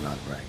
not right.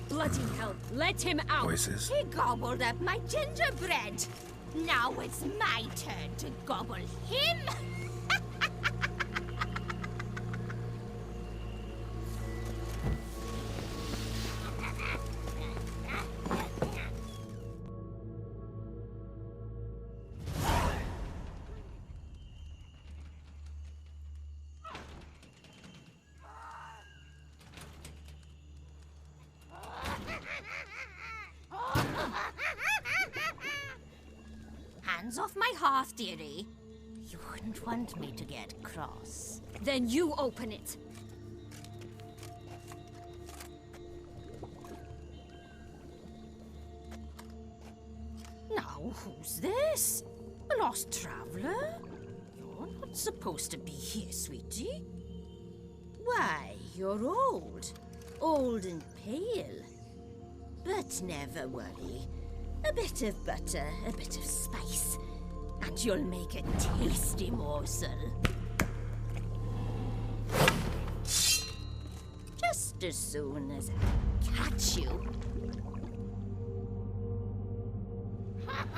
Bloody hell, let him out! Voices? He gobbled up my gingerbread. Now it's my turn to gobble him. Hands off my hearth, dearie. You wouldn't want me to get cross. Then you open it. Now, who's this? A lost traveler? You're not supposed to be here, sweetie. Why, you're old. Old and pale. But never worry. A bit of butter, a bit of spice, and you'll make a tasty morsel. Just as soon as I catch you. I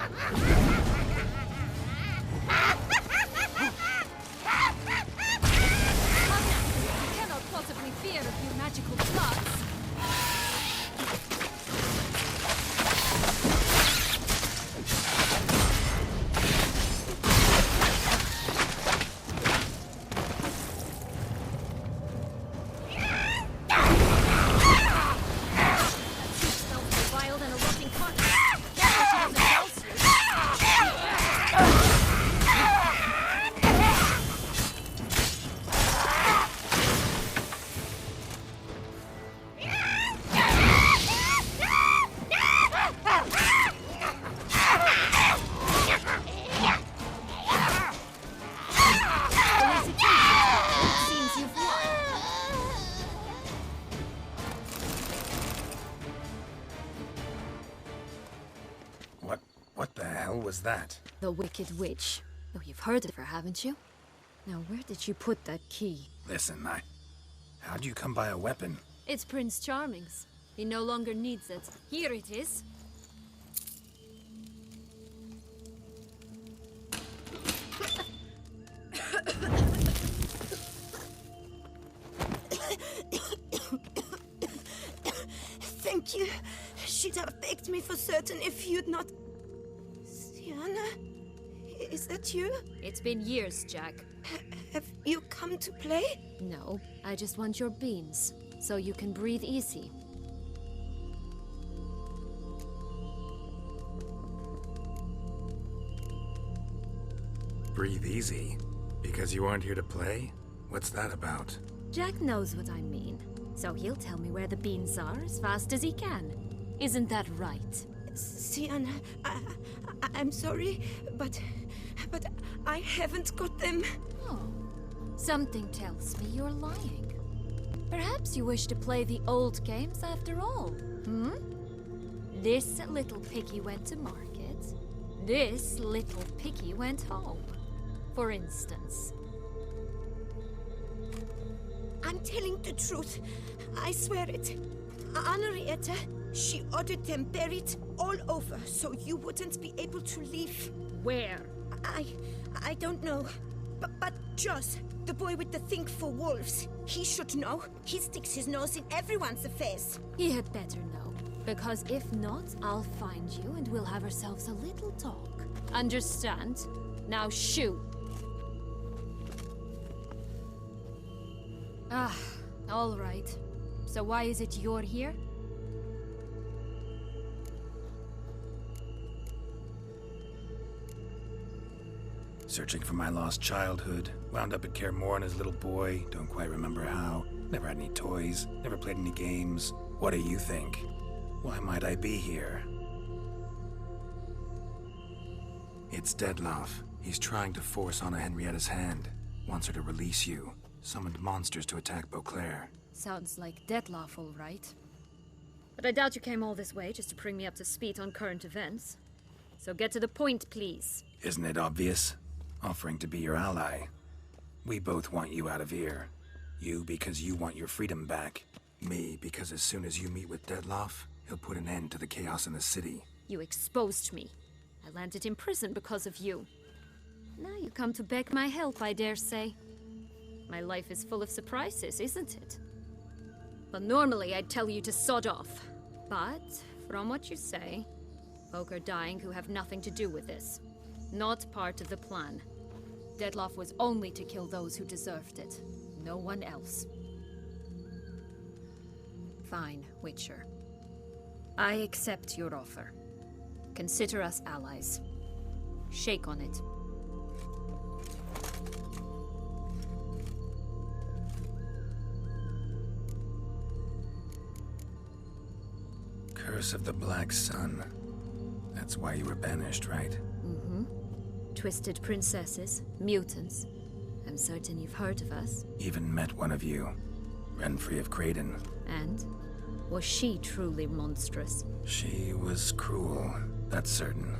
cannot possibly fear a few magical plots. What the hell was that? The Wicked Witch. Oh, you've heard of her, haven't you? Now, where did you put that key? Listen, how'd you come by a weapon? It's Prince Charming's. He no longer needs it. Here it is. Thank you. She'd have begged me for certain if you'd not... Sienna? Is that you? It's been years, Jack. Have you come to play? No, I just want your beans, so you can breathe easy. Breathe easy? Because you aren't here to play? What's that about? Jack knows what I mean, so he'll tell me where the beans are as fast as he can. Isn't that right? Sienna, I'm sorry, but I haven't got them. Oh, something tells me you're lying. Perhaps you wish to play the old games after all, hmm? This little piggy went to market. This little piggy went home, for instance. I'm telling the truth. I swear it. Henrietta, she ordered them buried all over so you wouldn't be able to leave. Where? I don't know. But Joss, the boy with the thing for wolves, he should know. He sticks his nose in everyone's affairs. He had better know. Because if not, I'll find you and we'll have ourselves a little talk. Understand? Now shoo! Ah, all right. So why is it you're here? Searching for my lost childhood. Wound up at Kaer Morhen as a little boy. Don't quite remember how. Never had any toys. Never played any games. What do you think? Why might I be here? It's Dettlaff. He's trying to force Anna Henrietta's hand. Wants her to release you. Summoned monsters to attack Beauclair. Sounds like Dettlaff, all right. But I doubt you came all this way just to bring me up to speed on current events. So get to the point, please. Isn't it obvious? Offering to be your ally. We both want you out of here. You because you want your freedom back. Me because as soon as you meet with Dettlaff, he'll put an end to the chaos in the city. You exposed me. I landed in prison because of you. Now you come to beg my help, I dare say. My life is full of surprises, isn't it? But normally I'd tell you to sod off. But, from what you say, folk are dying who have nothing to do with this. Not part of the plan. Dettlaff was only to kill those who deserved it. No one else. Fine, Witcher. I accept your offer. Consider us allies. Shake on it. Curse of the Black Sun. That's why you were banished, right? Mm-hmm. Twisted princesses, mutants. I'm certain you've heard of us. Even met one of you. Renfri of Kraden. And? Was she truly monstrous? She was cruel, that's certain.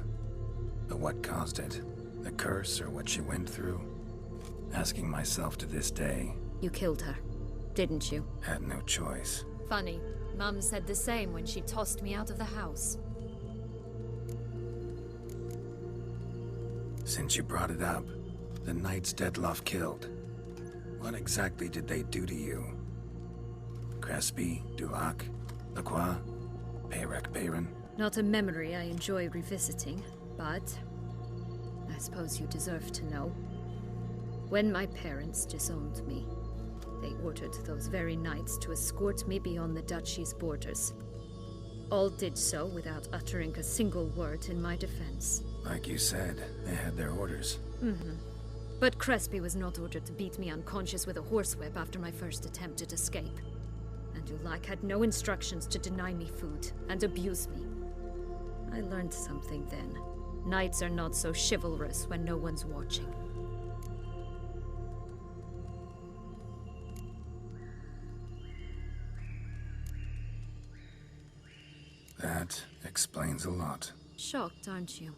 But what caused it? The curse or what she went through? Asking myself to this day. You killed her, didn't you? Had no choice. Funny. Mum said the same when she tossed me out of the house. Since you brought it up, the knights Dettlaff killed. What exactly did they do to you? Crespi, Dulac, Lacroix, Peyrac Bayron? Not a memory I enjoy revisiting, but I suppose you deserve to know. When my parents disowned me, they ordered those very knights to escort me beyond the duchy's borders. All did so without uttering a single word in my defense. Like you said, they had their orders. Mm-hmm. But Crespi was not ordered to beat me unconscious with a horsewhip after my first attempt at escape. And Dulac had no instructions to deny me food and abuse me. I learned something then. Knights are not so chivalrous when no one's watching. That explains a lot. Shocked, aren't you?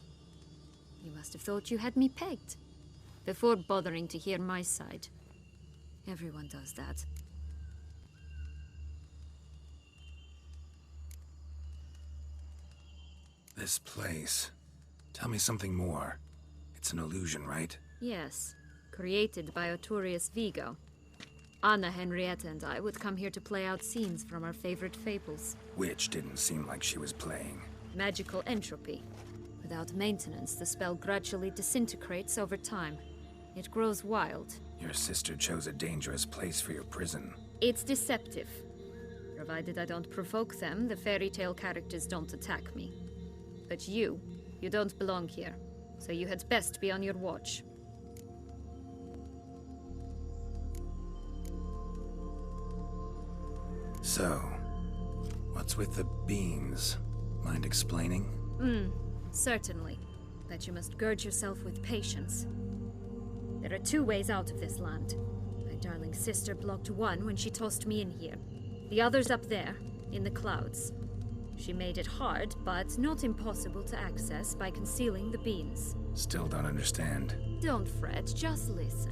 You must have thought you had me pegged. Before bothering to hear my side. Everyone does that. This place. Tell me something more. It's an illusion, right? Yes. Created by Arturius Vigo. Anna Henrietta and I would come here to play out scenes from our favorite fables. Which didn't seem like she was playing. Magical entropy. Without maintenance, the spell gradually disintegrates over time. It grows wild. Your sister chose a dangerous place for your prison. It's deceptive. Provided I don't provoke them, the fairy tale characters don't attack me. But you don't belong here. So you had best be on your watch. So, what's with the beans? Mind explaining? Certainly. But you must gird yourself with patience. There are two ways out of this land. I darling sister blocked one when she tossed me in here. The other's up there, in the clouds. She made it hard, but not impossible to access by concealing the beans. Still don't understand. Don't fret, just listen.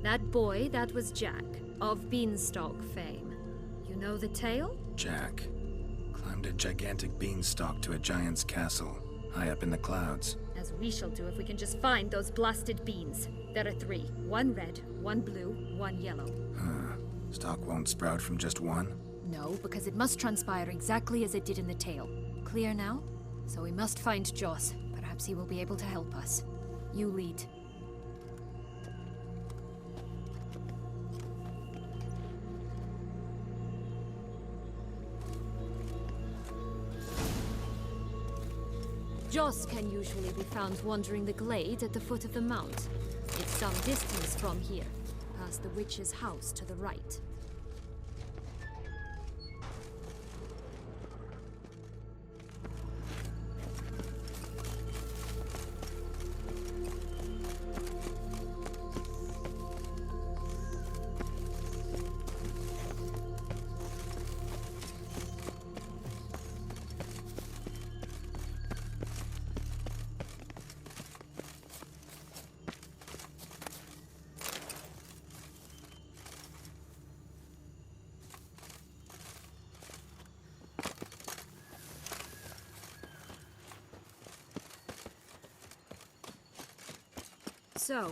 That boy, that was Jack, of Beanstalk fame. You know the tale? Jack climbed a gigantic beanstalk to a giant's castle, high up in the clouds. As we shall do if we can just find those blasted beans. There are 3. 1 red, 1 blue, 1 yellow. Stalk won't sprout from just one? No, because it must transpire exactly as it did in the tale. Clear now? So we must find Joss. Perhaps he will be able to help us. You lead. Joss can usually be found wandering the glade at the foot of the mount. It's some distance from here, past the witch's house to the right. So,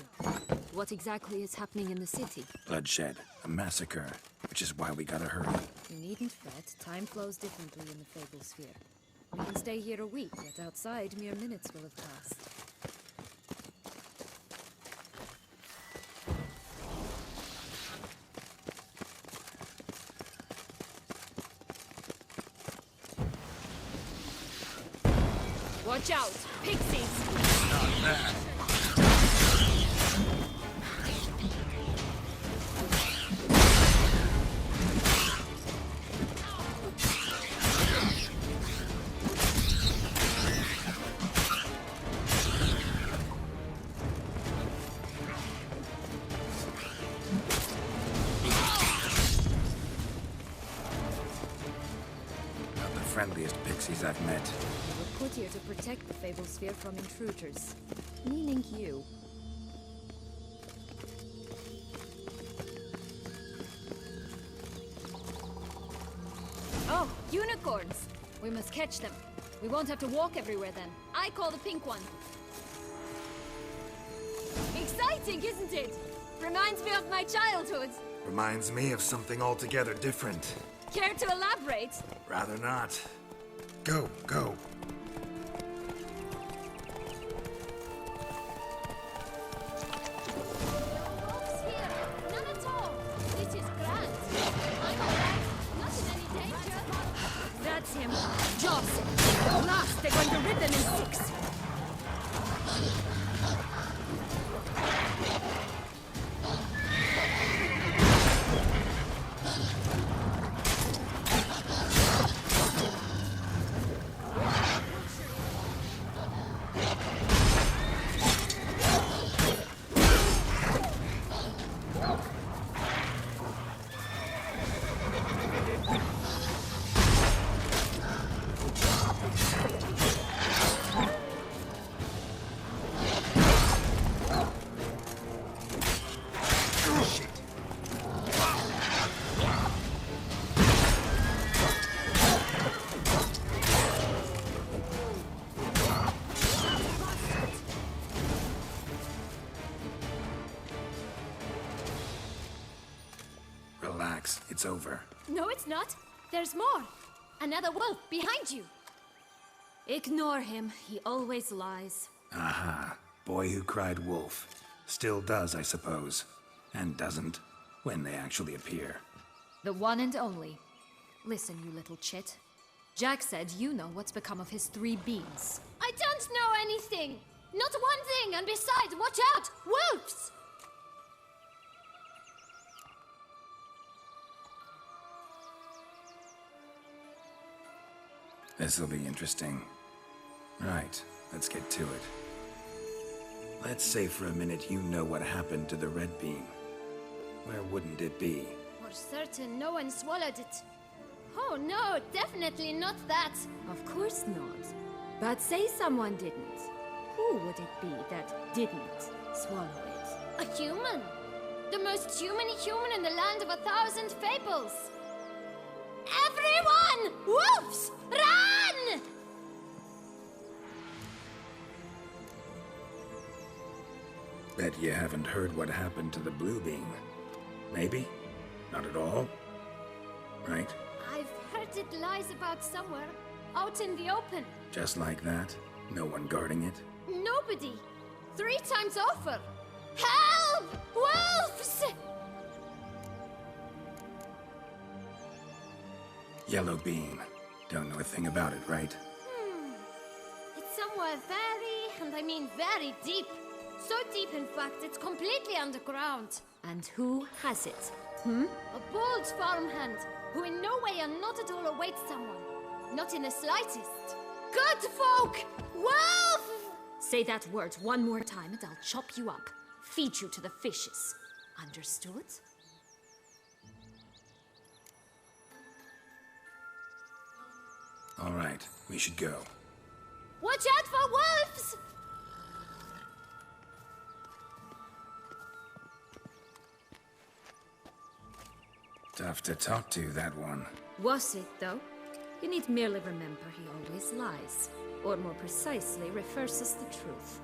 what exactly is happening in the city? Bloodshed, a massacre, which is why we gotta hurry. You needn't fret. Time flows differently in the Fable Sphere. We can stay here a week, yet outside mere minutes will have passed. Watch out! Pixies! Not that. Not the friendliest pixies I've met. We're put here to protect the Fable Sphere from intruders. Meaning you. Oh, unicorns! We must catch them. We won't have to walk everywhere then. I call the pink one. Exciting, isn't it? Reminds me of my childhood. Reminds me of something altogether different. Care to elaborate? Rather not. Go, go. Folks here, none at all. This is grand. I'm alright. Not in any danger. That's him. Joss. At last, they're going to rip them in 6. Relax, it's over. No, it's not. There's more. Another wolf behind you. Ignore him. He always lies. Aha. Boy who cried wolf. Still does, I suppose. And doesn't, when they actually appear. The one and only. Listen, you little chit. Jack said you know what's become of his 3 beans. I don't know anything! Not one thing, and besides, watch out! Wolves! This'll be interesting. Right, let's get to it. Let's say for a minute you know what happened to the red bean. Where wouldn't it be? For certain, no one swallowed it. Oh no, definitely not that. Of course not. But say someone didn't. Who would it be that didn't swallow it? A human. The most humany human in the land of 1,000 fables. Everyone! Wolves! Run! Bet you haven't heard what happened to the Blue Beam. Maybe? Not at all? Right? I've heard it lies about somewhere, out in the open. Just like that? No one guarding it? Nobody. 3 times over. Help! Wolves! Yellow Beam. Don't know a thing about it, right? It's somewhere very, and I mean very deep. So deep, in fact, it's completely underground. And who has it? A bold farmhand, who in no way and not at all awaits someone. Not in the slightest. Good folk! Wolf! Say that word one more time and I'll chop you up. Feed you to the fishes. Understood? All right, we should go. Watch out for wolves! Tough to talk to, that one. Was it, though? You need merely remember he always lies. Or more precisely, refers us the truth.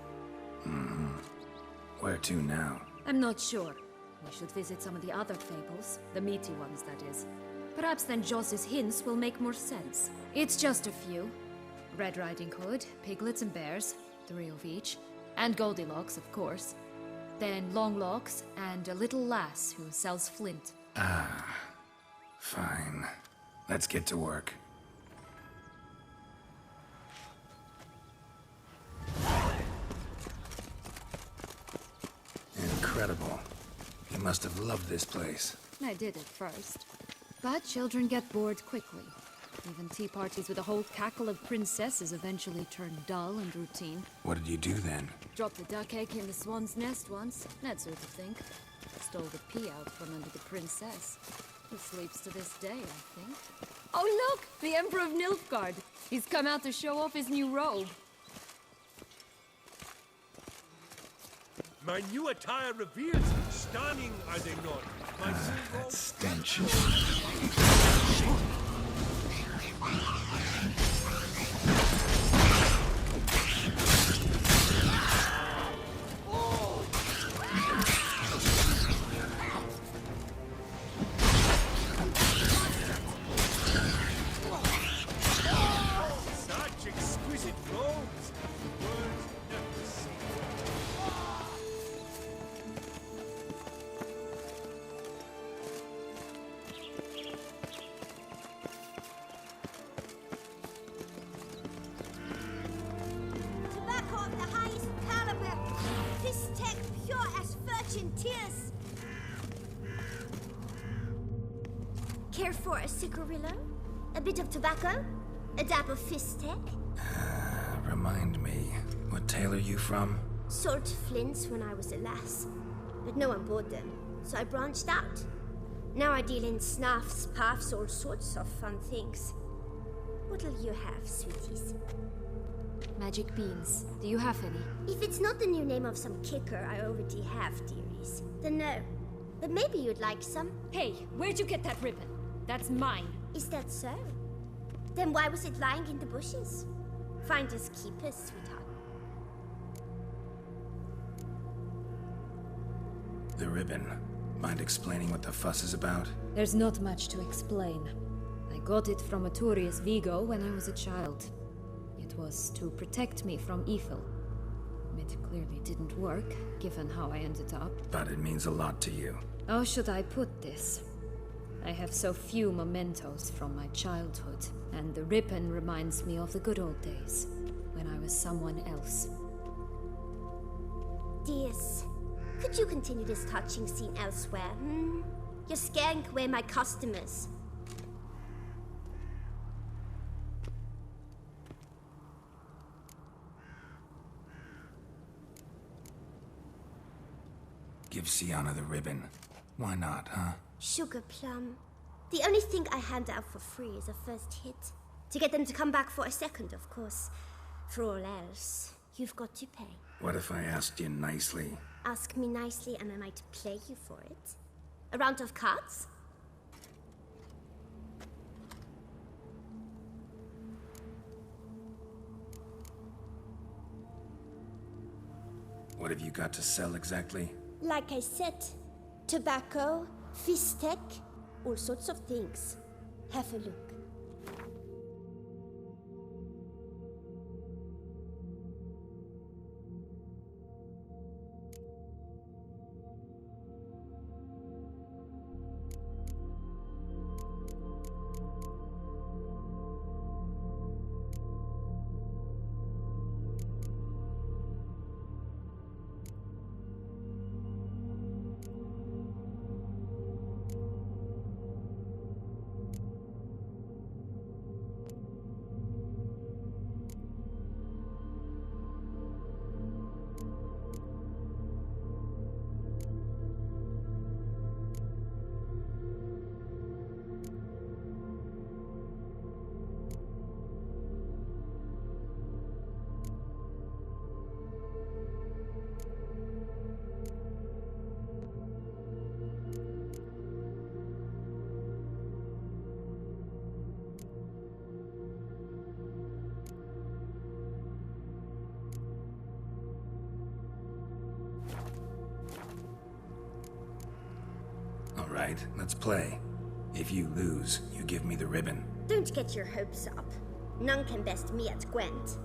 Where to now? I'm not sure. We should visit some of the other fables. The meaty ones, that is. Perhaps then Joss's hints will make more sense. It's just a few. Red Riding Hood, Piglets and Bears, 3 of each. And Goldilocks, of course. Then Longlocks, and a little lass who sells flint. Fine. Let's get to work. Incredible. You must have loved this place. I did at first. But children get bored quickly. Even tea parties with a whole cackle of princesses eventually turn dull and routine. What did you do then? Dropped the duck egg in the swan's nest once, that sort of thing. Stole the pea out from under the princess, who sleeps to this day, I think. Oh look! The Emperor of Nilfgaard! He's come out to show off his new robe. My new attire reveals. Stunning, are they not? My That stench. such exquisite robes. Words never seen. Tobacco of the highest caliber. This tech pure as virgin tears. Care for a cigarillo? A bit of tobacco? A dab of Fistech? Remind me, what tale are you from? Sold flints when I was a lass, but no one bought them, so I branched out. Now I deal in snuffs, puffs, all sorts of fun things. What'll you have, sweeties? Magic beans. Do you have any? If it's not the new name of some kicker I already have, dearies, then no. But maybe you'd like some. Hey, where'd you get that ribbon? That's mine. Is that so? Then why was it lying in the bushes? Finders keepers, sweetheart. The ribbon. Mind explaining what the fuss is about? There's not much to explain. I got it from Arturius Vigo when I was a child. It was to protect me from evil. It clearly didn't work, given how I ended up. But it means a lot to you. How should I put this? I have so few mementos from my childhood, and the ribbon reminds me of the good old days, when I was someone else. Dears, could you continue this touching scene elsewhere, hmm? You're scaring away my customers. Give Sienna the ribbon. Why not, huh? Sugar plum. The only thing I hand out for free is a first hit. To get them to come back for a second, of course. For all else, you've got to pay. What if I asked you nicely? Ask me nicely and I might play you for it. A round of cards? What have you got to sell exactly? Like I said, tobacco, fistek, all sorts of things. Have a look. All right, let's play. If you lose, you give me the ribbon. Don't get your hopes up. None can best me at Gwent.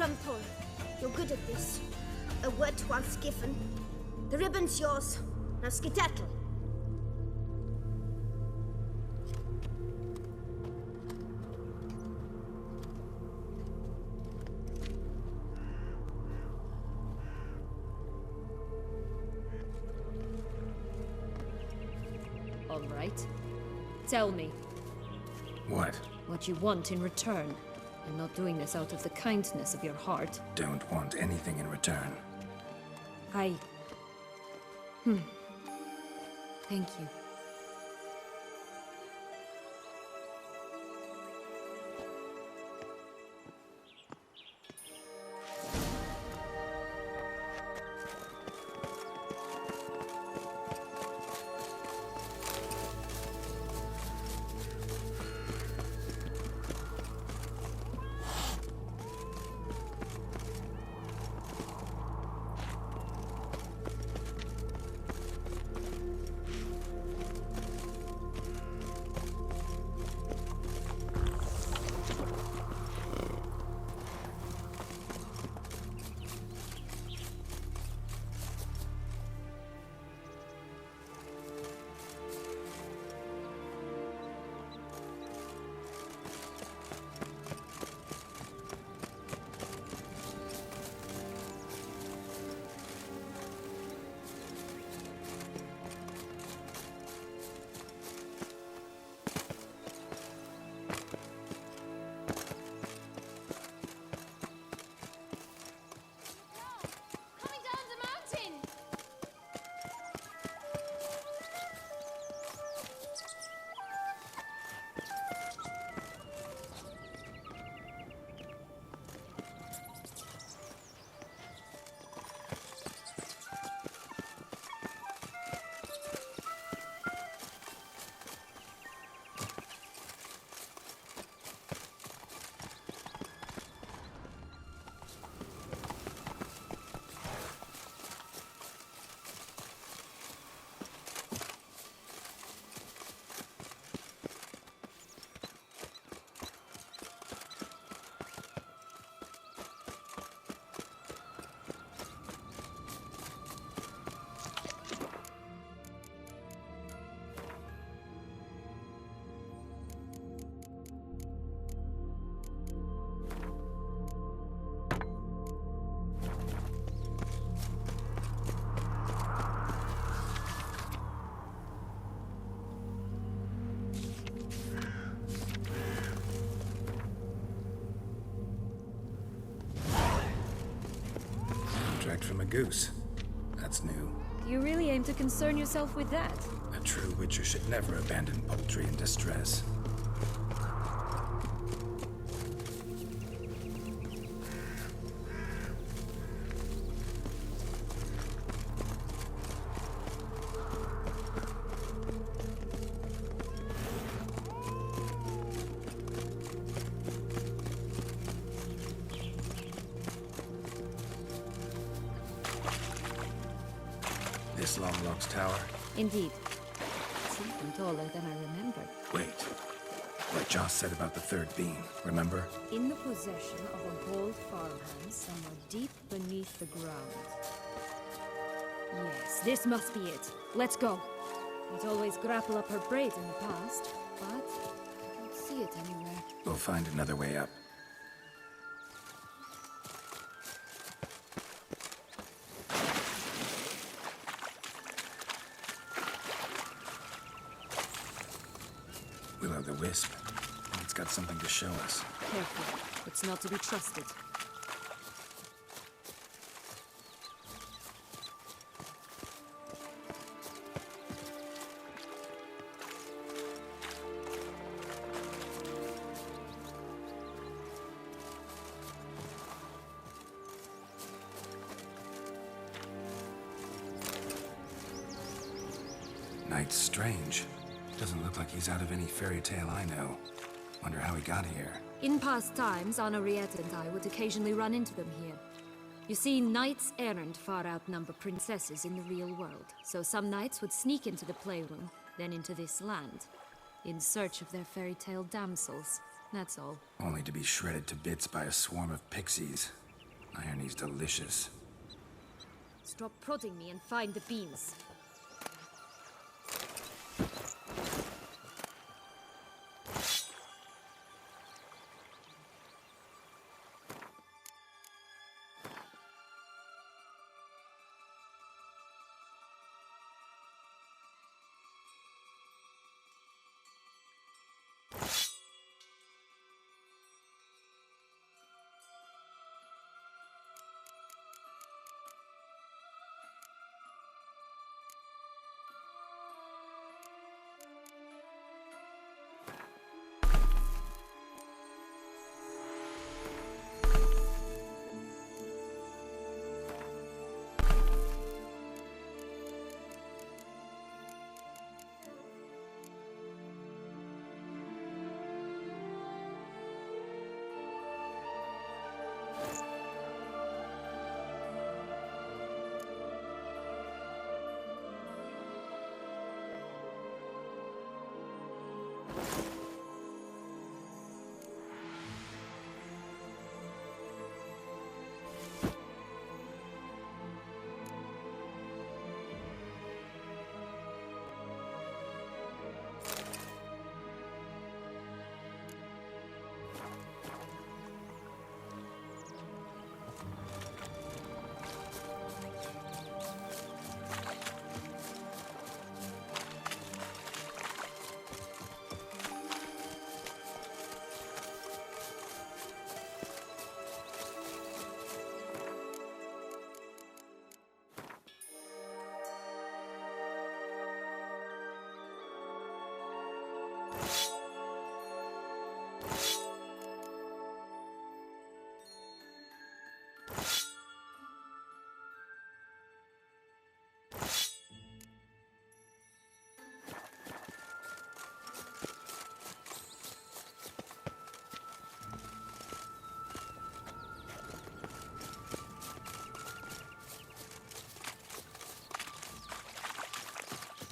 Rumthor, you're good at this. A word once given. The ribbon's yours. Now skedaddle. All right? Tell me What? what you want in return. I'm not doing this out of the kindness of your heart. Don't want anything in return. I... Thank you. Coming down the mountain! Contract from a goose. That's new. You really aim to concern yourself with that? A true witcher should never abandon poultry in distress. This Longlock's tower? Indeed. It's even taller than I remembered. Wait. What Joss said about the third beam, remember? In the possession of a bold farmhand somewhere deep beneath the ground. Yes, this must be it. Let's go. We'd always grapple up her braid in the past, but I don't see it anywhere. We'll find another way up. Will-o'-the-wisp. It's got something to show us. Careful. It's not to be trusted. Knight's strange. Doesn't look like he's out of any fairy tale I know. Wonder how he got here. In past times, Henriette and I would occasionally run into them here. You see, knights errant far outnumber princesses in the real world, so some knights would sneak into the playroom, then into this land, in search of their fairy tale damsels. That's all. Only to be shredded to bits by a swarm of pixies. Irony's delicious. Stop prodding me and find the beans.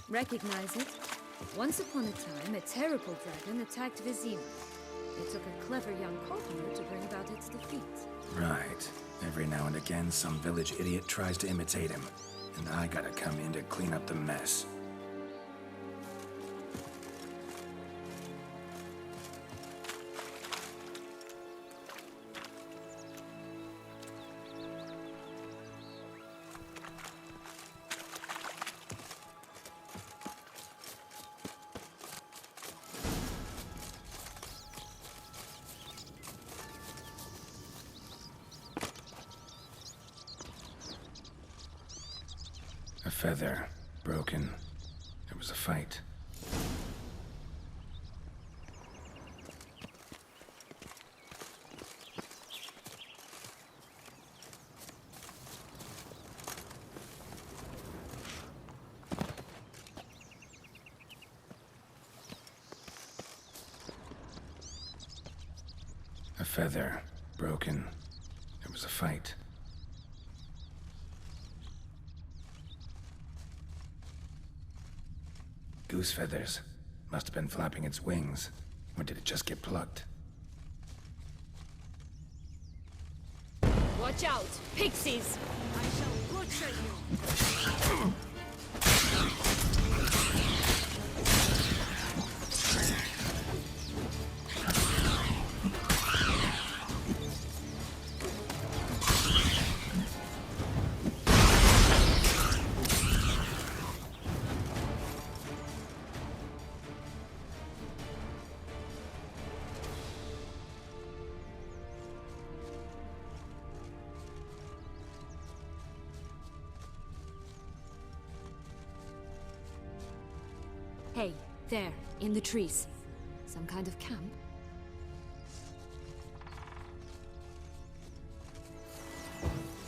Recognize it? Once upon a time, a terrible dragon attacked Vizima. It took a clever young courtier to bring about its defeat. Right. Every now and again, some village idiot tries to imitate him, and I gotta come in to clean up the mess. A feather. Broken. There was a fight. A feather. Broken. There was a fight. Goose feathers. Must have been flapping its wings. Or did it just get plucked? Watch out! Pixies! I shall butcher you. Hey, there, in the trees. Some kind of camp?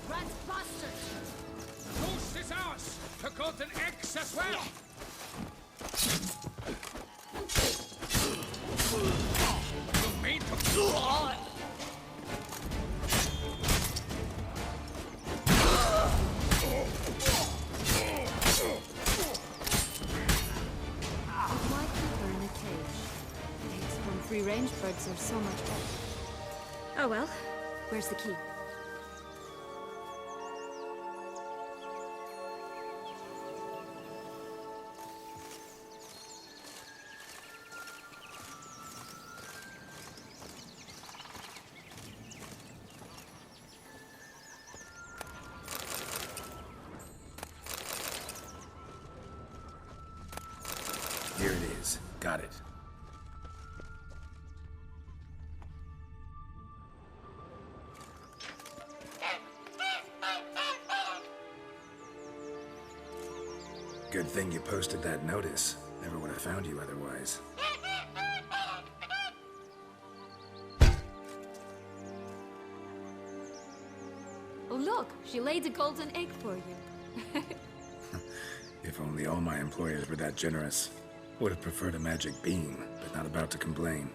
Rat bastard! Goose is ours! The golden eggs as well! You made them! Why keep her in a cage? Eggs from free-range birds are so much better. Oh well, where's the key? Here it is. Got it. Good thing you posted that notice. Never would have found you otherwise. Oh look, she laid a golden egg for you. If only all my employers were that generous. Would have preferred a magic bean, but not about to complain.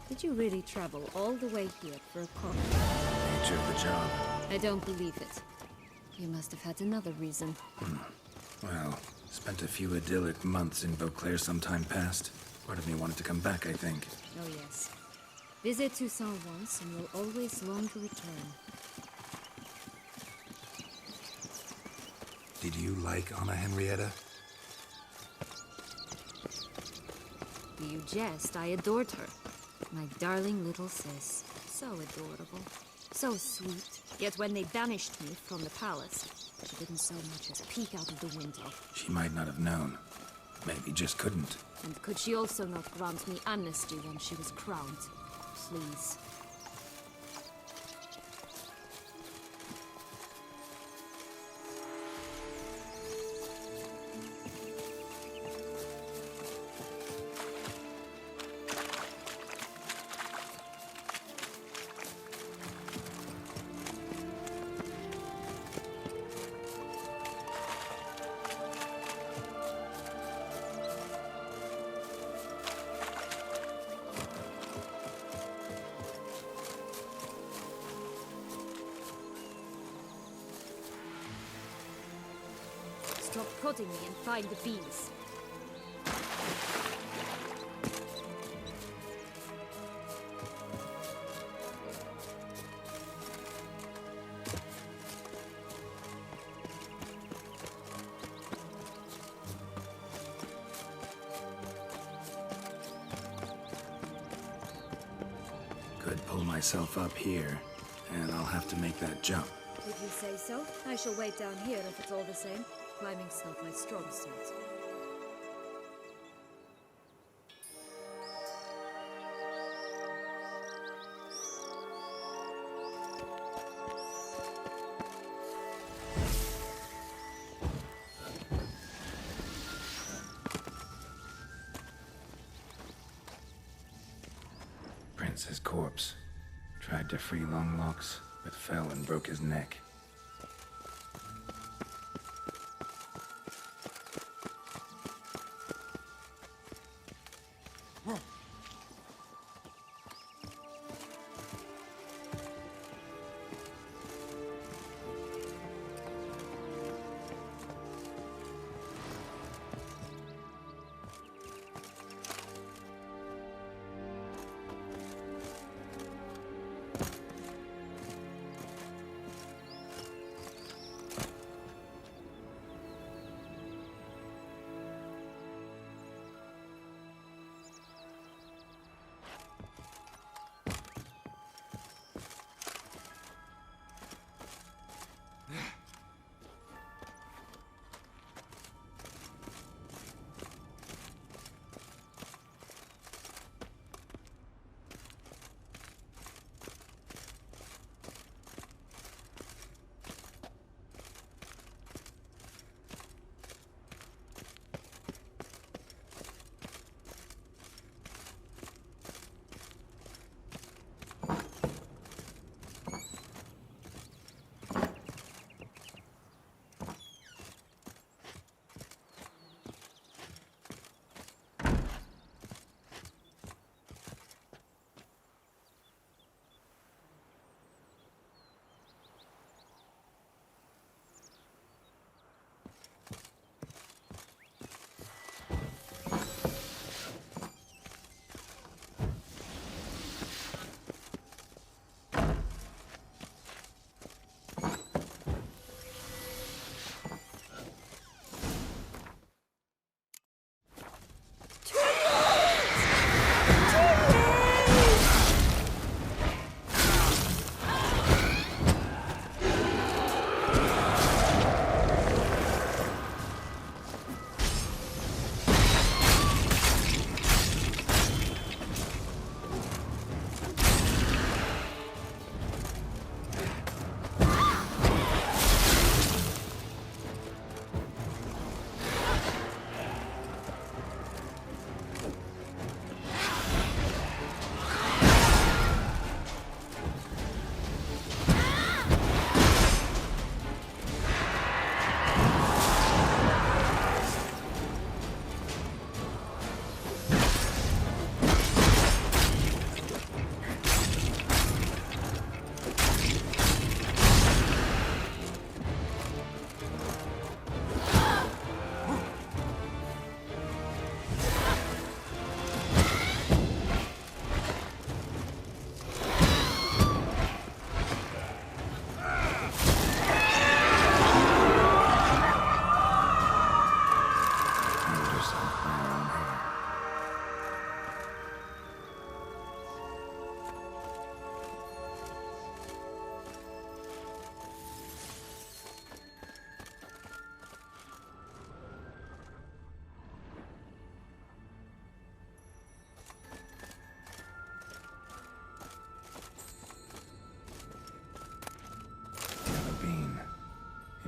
Did you really travel all the way here for a coffee? Nature of the job. I don't believe it. You must have had another reason. Well, spent a few idyllic months in Beauclair some time past. Part of me wanted to come back, I think. Oh yes. Visit Toussaint once and you'll always long to return. Did you like Anna Henrietta? Do you jest? I adored her. My darling little sis. So adorable. So sweet. Yet when they banished me from the palace, she didn't so much as peek out of the window. She might not have known. Maybe just couldn't. And could she also not grant me amnesty when she was crowned? Please. prodding me and find the beams. Could pull myself up here, and I'll have to make that jump. If you say so, I shall wait down here if it's all the same. Climbing's not my strong suit. Prince's corpse. Tried to free Longlocks, but fell and broke his neck.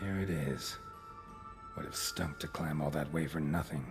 Here it is. Would have stunk to climb all that way for nothing.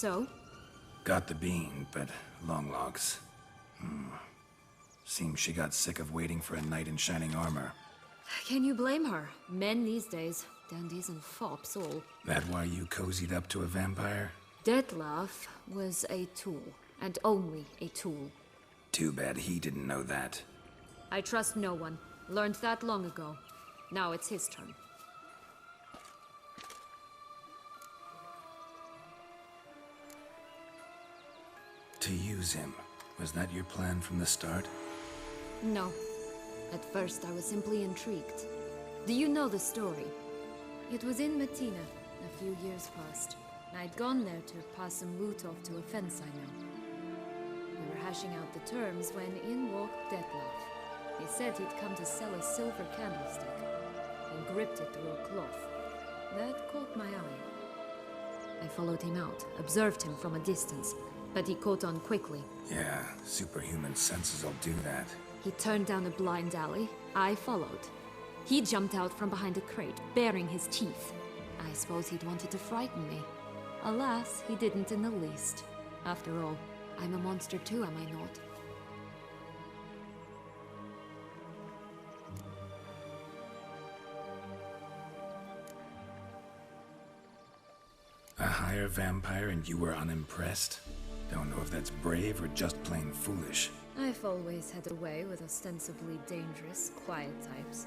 So? Got the bean, but long logs. Seems she got sick of waiting for a knight in shining armor. Can you blame her? Men these days, dandies and fops all. That why you cozied up to a vampire? Dettlaff was a tool, and only a tool. Too bad he didn't know that. I trust no one. Learned that long ago. Now it's his turn. To use him, was that your plan from the start? No. At first, I was simply intrigued. Do you know the story? It was in Matina, a few years past. I'd gone there to pass some loot off to a fence I know. We were hashing out the terms when in walked Dettlaff. He said he'd come to sell a silver candlestick, and gripped it through a cloth. That caught my eye. I followed him out, observed him from a distance, but he caught on quickly. Yeah, superhuman senses will do that. He turned down a blind alley. I followed. He jumped out from behind a crate, baring his teeth. I suppose he'd wanted to frighten me. Alas, he didn't in the least. After all, I'm a monster too, am I not? A higher vampire and you were unimpressed? Don't know if that's brave or just plain foolish. I've always had a way with ostensibly dangerous, quiet types.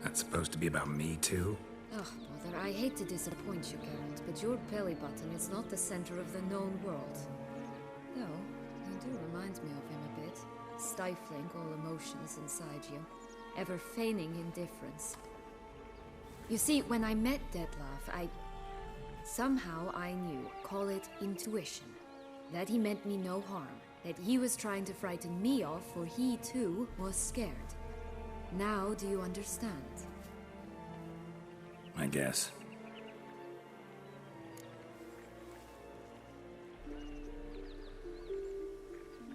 That's supposed to be about me too? Oh, bother, I hate to disappoint you, Geralt, but your belly button is not the center of the known world. Though, you do remind me of him a bit, stifling all emotions inside you, ever feigning indifference. You see, when I met Dettlaff, somehow I knew, call it intuition, that he meant me no harm, that he was trying to frighten me off, for he too was scared. Now do you understand? I guess.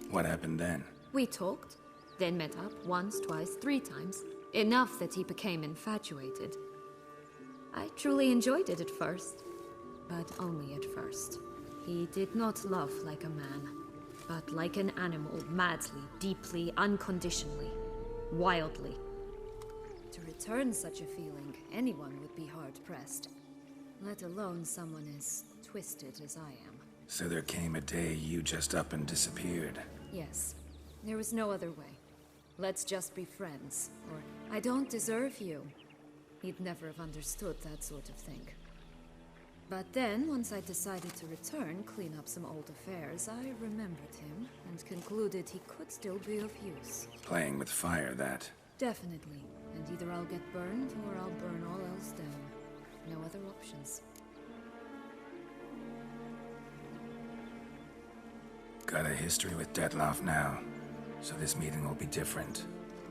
What happened then? We talked, then met up once, twice, 3 times. Enough that he became infatuated. I truly enjoyed it at first, but only at first. He did not love like a man, but like an animal, madly, deeply, unconditionally, wildly. To return such a feeling, anyone would be hard-pressed, let alone someone as twisted as I am. So there came a day you just up and disappeared. Yes, there was no other way. Let's just be friends, or I don't deserve you. He'd never have understood that sort of thing. But then, once I decided to return, clean up some old affairs, I remembered him and concluded he could still be of use. Playing with fire, that. Definitely. And either I'll get burned or I'll burn all else down. No other options. Got a history with Dettlaff now, so this meeting will be different.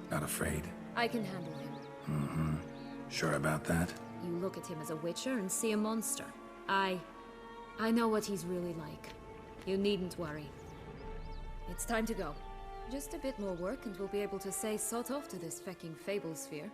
Not afraid? I can handle him. Mm-hmm. Sure about that? You look at him as a witcher and see a monster. I know what he's really like. You needn't worry. It's time to go. Just a bit more work and we'll be able to say sort off to this fecking fable sphere.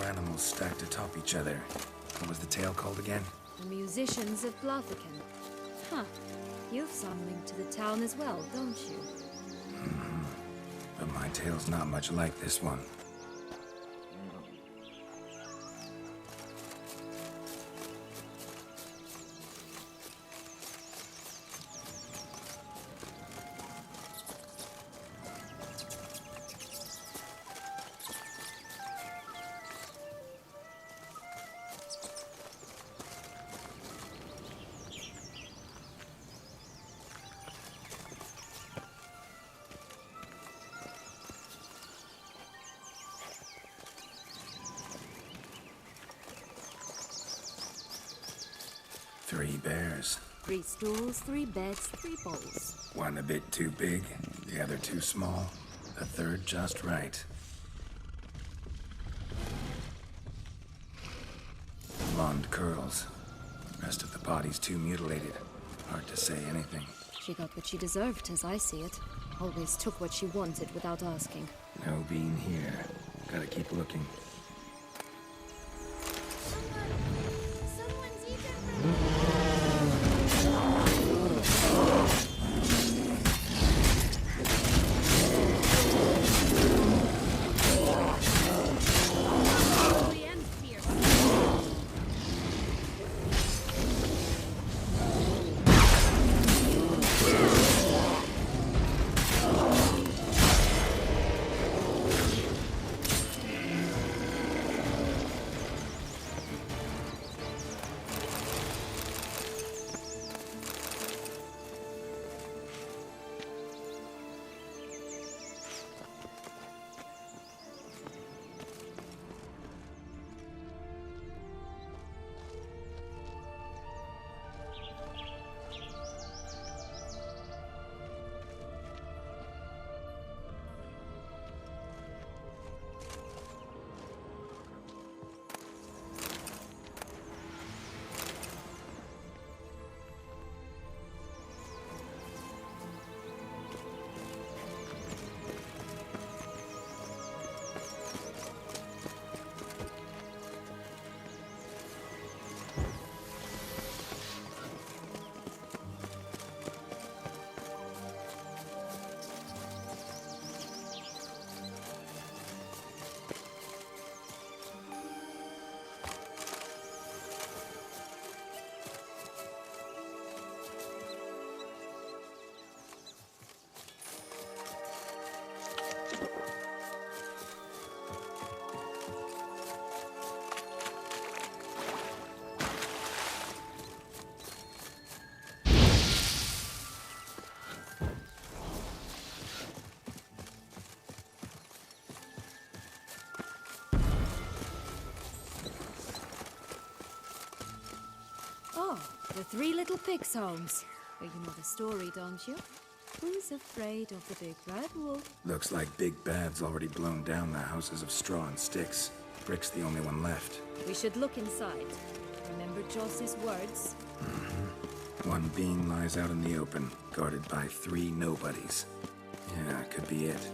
animals stacked atop each other. What was the tale called again? The musicians of Blathican. Huh. You've some link to the town as well, don't you? But my tale's not much like this one. Three bears. 3 stools, 3 beds, 3 bowls. One a bit too big, the other too small, the third just right. Blonde curls. Rest of the body's too mutilated. Hard to say anything. She got what she deserved, as I see it. Always took what she wanted without asking. No bean here. Gotta keep looking. Someone's eaten. The end fierce. Oh, the 3 little pigs' homes. Well, you know the story, don't you? Who's afraid of the big red wolf? Looks like Big Bad's already blown down the houses of straw and sticks. Brick's the only one left. We should look inside. Remember Joss's words? One being lies out in the open, guarded by 3 nobodies. Yeah, could be it.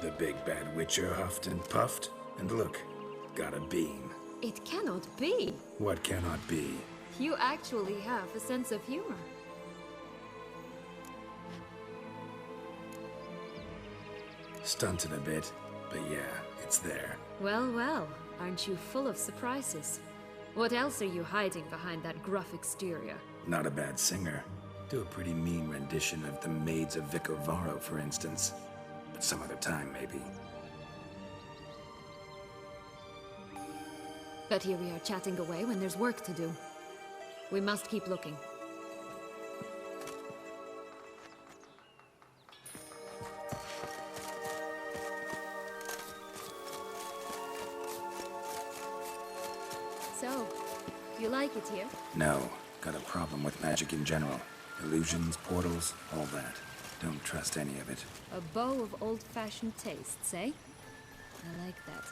The big bad witcher huffed and puffed, and look, got a beam. It cannot be. What cannot be? You actually have a sense of humor. Stunted a bit, but yeah, it's there. Well, well, aren't you full of surprises? What else are you hiding behind that gruff exterior? Not a bad singer. Do a pretty mean rendition of The Maids of Vicovaro, for instance. But some other time, maybe. But here we are chatting away when there's work to do. We must keep looking. So, you like it here? No, got a problem with magic in general. Illusions, portals, all that. Don't trust any of it. A bow of old-fashioned tastes, eh? I like that.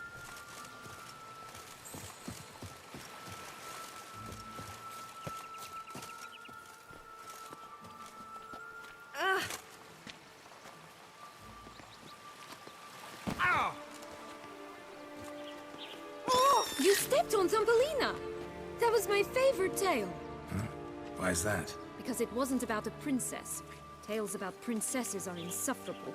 You stepped on Thumbelina! That was my favorite tale. Huh? Why's that? Because it wasn't about a princess. Tales about princesses are insufferable.